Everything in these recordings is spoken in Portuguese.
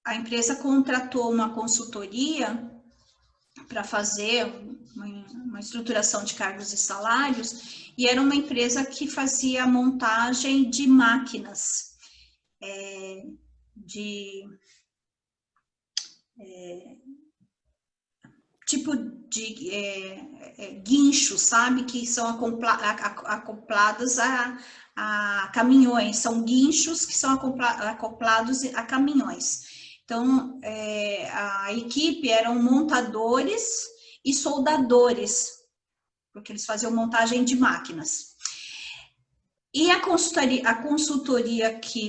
a empresa contratou uma consultoria para fazer uma estruturação de cargos e salários, e era uma empresa que fazia a montagem de máquinas, tipo de guinchos, sabe? Que são acoplados a caminhões, são guinchos que são acoplados a caminhões. Então, a equipe eram montadores e soldadores, porque eles faziam montagem de máquinas. E a consultoria que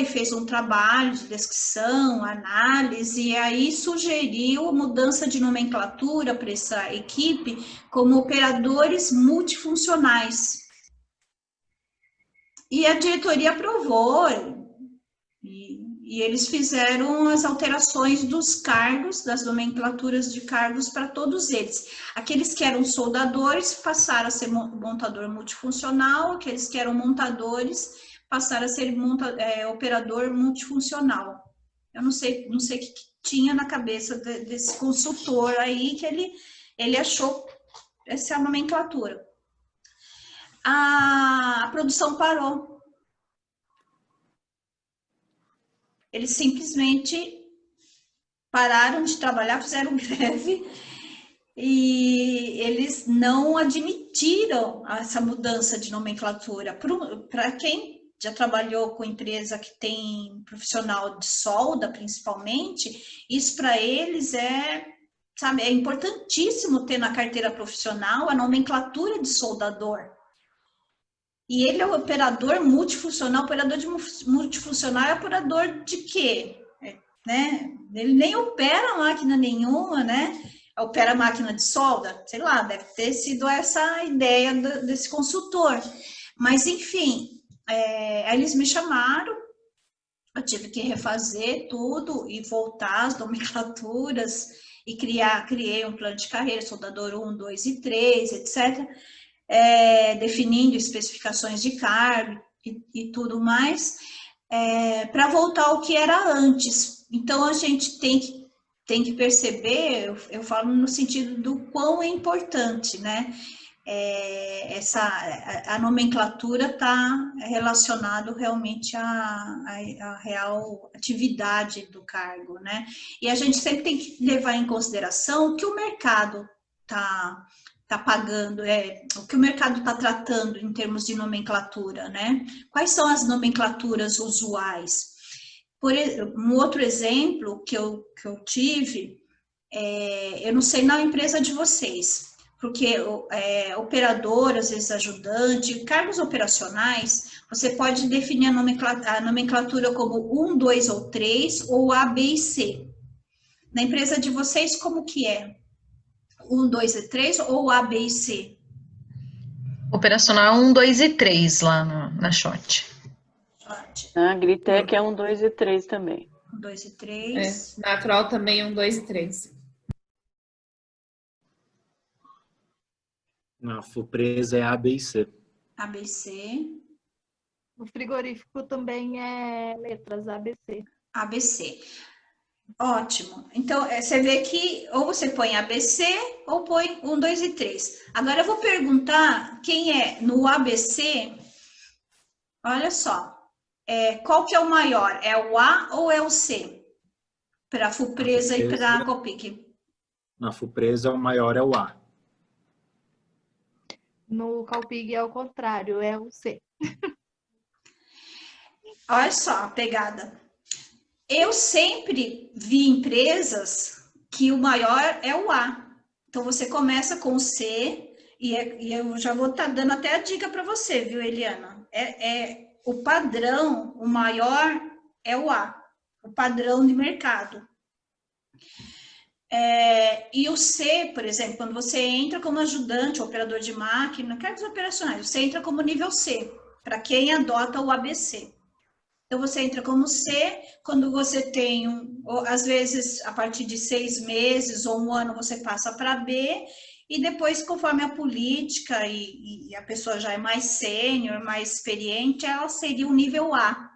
fez um trabalho de descrição, análise, e aí sugeriu mudança de nomenclatura para essa equipe como operadores multifuncionais. E a diretoria aprovou, e eles fizeram as alterações dos cargos, das nomenclaturas de cargos para todos eles. Aqueles que eram soldadores passaram a ser montador multifuncional, aqueles que eram montadores passaram a ser operador multifuncional. Eu não sei o que tinha na cabeça desse consultor aí, que ele achou essa nomenclatura. A produção parou. Eles simplesmente pararam de trabalhar, fizeram greve, e eles não admitiram essa mudança de nomenclatura. Para quem já trabalhou com empresa que tem profissional de solda, principalmente, isso para eles é importantíssimo ter na carteira profissional a nomenclatura de soldador. E ele é o operador multifuncional. Operador multifuncional é operador de quê? Né? Ele nem opera máquina nenhuma, né? Opera máquina de solda, sei lá, deve ter sido essa a ideia desse consultor. Mas, enfim, aí eles me chamaram, eu tive que refazer tudo e voltar as nomenclaturas e criei um plano de carreira, soldador 1, 2 e 3, etc., definindo especificações de cargo e tudo mais, para voltar ao que era antes. Então, a gente tem que perceber, eu falo no sentido do quão é importante, né? A nomenclatura está relacionado realmente à real atividade do cargo, né? E a gente sempre tem que levar em consideração o que o mercado está pagando, o que o mercado está tratando em termos de nomenclatura, né? Quais são as nomenclaturas usuais? Um outro exemplo que eu tive, eu não sei na empresa de vocês, porque operador, às vezes ajudante, cargos operacionais, você pode definir a nomenclatura como 1, 2 ou 3, ou A, B e C. Na empresa de vocês, como que é? 1, 2 e 3 ou A, B e C? Operacional 1, 2 e 3 lá na SHOT. Na Gritec é 1, 2 e 3 também. 1, 2 e 3. Na Kroll também 1, 2 e 3. Na FUPRESA é A, B e C. A, B e C. No frigorífico também é letras ABC. ABC. Ótimo. Então, você vê que ou você põe ABC ou põe 1, 2 e 3. Agora, eu vou perguntar quem é no ABC. Olha só. Qual que é o maior? É o A ou é o C? Para a FUPRESA e para a Copic. Na FUPRESA, o maior é o A. No Calpig é o contrário, é o C. Olha só a pegada. Eu sempre vi empresas que o maior é o A. Então, você começa com o C, e eu já vou estar dando até a dica para você, viu, Eliana? O padrão, o maior é o A, o padrão de mercado. E o C, por exemplo, quando você entra como ajudante, operador de máquina, cargos operacionais, você entra como nível C, para quem adota o ABC. Então, você entra como C, quando você tem, às vezes, a partir de 6 meses ou 1 ano, você passa para B, e depois, conforme a política e a pessoa já é mais sênior, mais experiente, ela seria o nível A.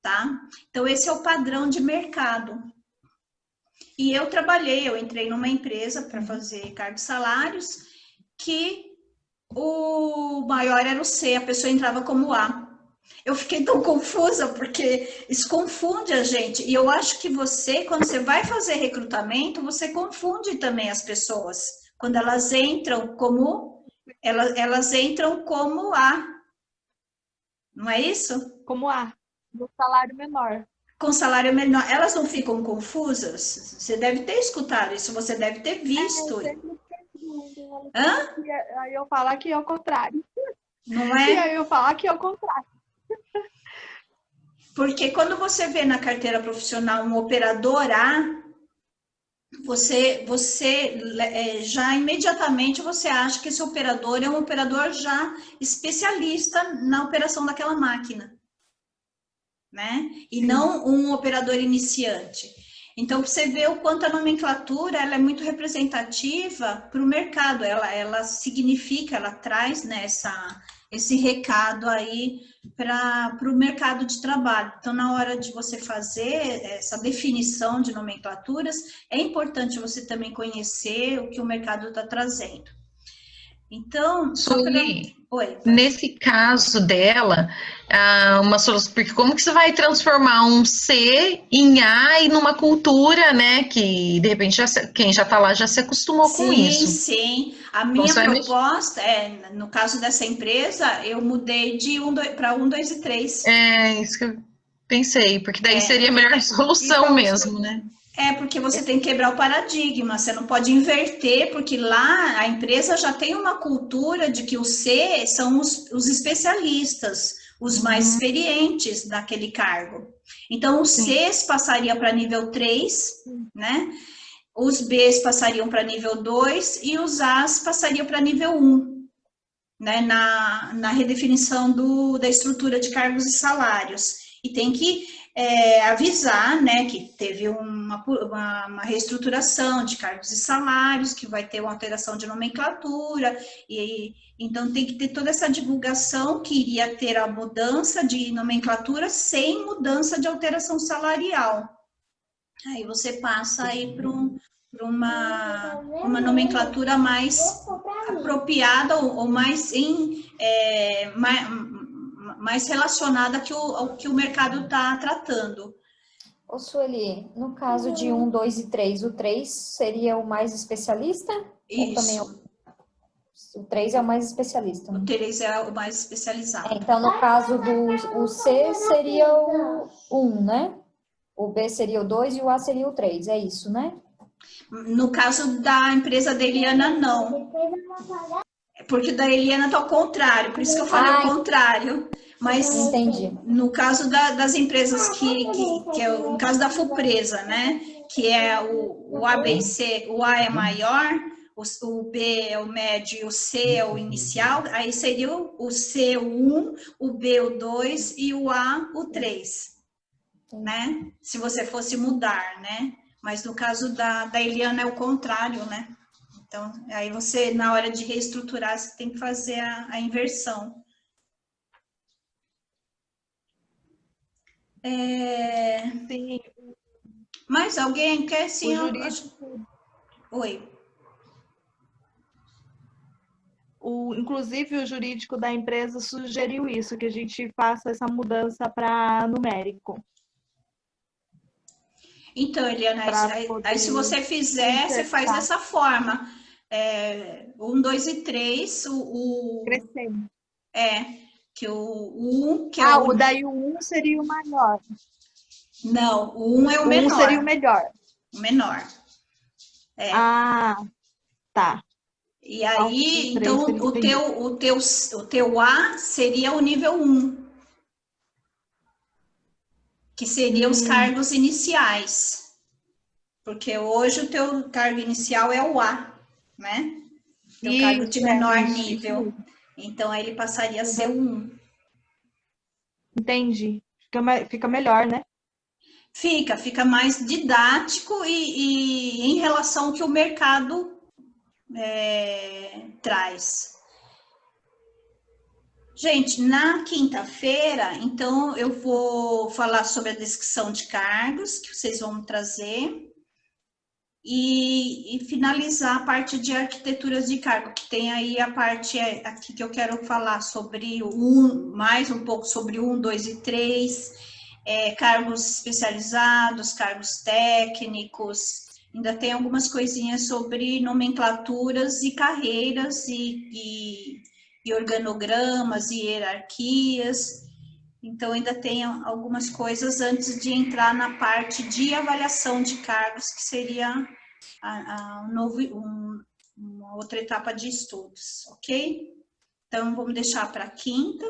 tá? Então, esse é o padrão de mercado. E eu entrei numa empresa para fazer cargos e salários, que o maior era o C, a pessoa entrava como A. Eu fiquei tão confusa, porque isso confunde a gente. E eu acho que você, quando você vai fazer recrutamento, você confunde também as pessoas. Quando elas entram como, elas entram como A. Não é isso? Como A, do salário menor. Com salário menor. Elas não ficam confusas? Você deve ter escutado isso, você deve ter visto. Hã? Aí eu falar que é o contrário. Não E é? aí eu falar que é o contrário. Porque quando você vê na carteira profissional um operador A, você já imediatamente você acha que esse operador é um operador já especialista na operação daquela máquina, né? E não um operador iniciante. Então, você vê o quanto a nomenclatura ela é muito representativa para o mercado, ela significa, ela traz, né, esse recado aí para o mercado de trabalho. Então, na hora de você fazer essa definição de nomenclaturas, é importante você também conhecer o que o mercado está trazendo. Então, Sueli, Oi. nesse caso dela, uma solução, porque como que você vai transformar um C em A e numa cultura, né, que de repente quem já está lá já se acostumou com isso. Sim. A minha proposta no caso dessa empresa, eu mudei para 1, 2 e 3. É isso que eu pensei, porque daí seria a melhor solução Então, mesmo, né? Porque você tem que quebrar o paradigma, você não pode inverter, porque lá a empresa já tem uma cultura de que os C são os especialistas, os mais experientes daquele cargo. Então, os Cs passariam para nível 3, né? Os Bs passariam para nível 2 e os As passariam para nível 1, né? Na redefinição da estrutura de cargos e salários. E tem que avisar, né, que teve uma reestruturação de cargos e salários, que vai ter uma alteração de nomenclatura, e então tem que ter toda essa divulgação que iria ter a mudança de nomenclatura sem mudança de alteração salarial. Aí você passa aí para uma nomenclatura mais apropriada ou mais mais relacionada ao que o mercado está tratando. Ô, Sueli, no caso de 1, 2 e 3, o 3 seria o mais especialista? Isso. Ou também o 3 é o mais especialista? O 3 é o mais especializado. Então, no caso do C seria o 1, né? O B seria o 2 e o A seria o 3, é isso, né? No caso da empresa da Eliana, não. Porque da Eliana está ao contrário, por isso que eu falei ao contrário. Mas entendi. No caso das empresas que é o caso da FUPresa, né? Que é o A, B e C, o A é maior, o B é o médio e o C é o inicial, aí seria o C o 1, o B o 2 e o A o 3, né? Se você fosse mudar, né? Mas no caso da Eliana é o contrário, né? Então, aí você, na hora de reestruturar, você tem que fazer a inversão. Sim. Mais alguém quer? Sim. O jurídico... Oi. Inclusive, o jurídico da empresa sugeriu isso, que a gente faça essa mudança para numérico. Então, Eliana, aí se você fizer, você faz dessa forma. 1, 2 e 3, Crescendo. Que o 1... daí o 1 seria o maior. Não, o 1 é o menor. O 1 seria o melhor. O menor. Tá. E aí, então, o teu A seria o nível 1. Que seria os cargos iniciais. Porque hoje o teu cargo inicial é o A, né? Teu cargo de menor nível. Então, aí ele passaria a ser o 1. Entendi. Fica melhor, né? Fica mais didático e em relação ao que o mercado traz. Gente, na quinta-feira, então, eu vou falar sobre a descrição de cargos que vocês vão trazer e finalizar a parte de arquiteturas de cargo, que tem aí a parte aqui que eu quero falar sobre mais um pouco sobre 1, 2 e 3, cargos especializados, cargos técnicos, ainda tem algumas coisinhas sobre nomenclaturas e carreiras e organogramas e hierarquias. Então, ainda tem algumas coisas antes de entrar na parte de avaliação de cargos, que seria uma outra etapa de estudos, ok? Então, vamos deixar para quinta.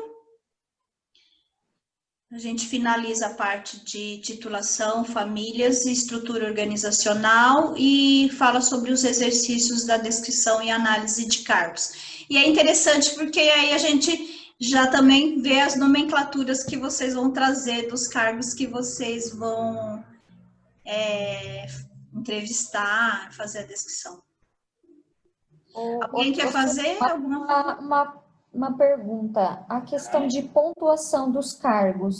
A gente finaliza a parte de titulação, famílias e estrutura organizacional e fala sobre os exercícios da descrição e análise de cargos. E é interessante porque aí a gente já também vê as nomenclaturas que vocês vão trazer dos cargos que vocês vão entrevistar, fazer a descrição. Alguém quer fazer alguma? Uma pergunta. A questão de pontuação dos cargos.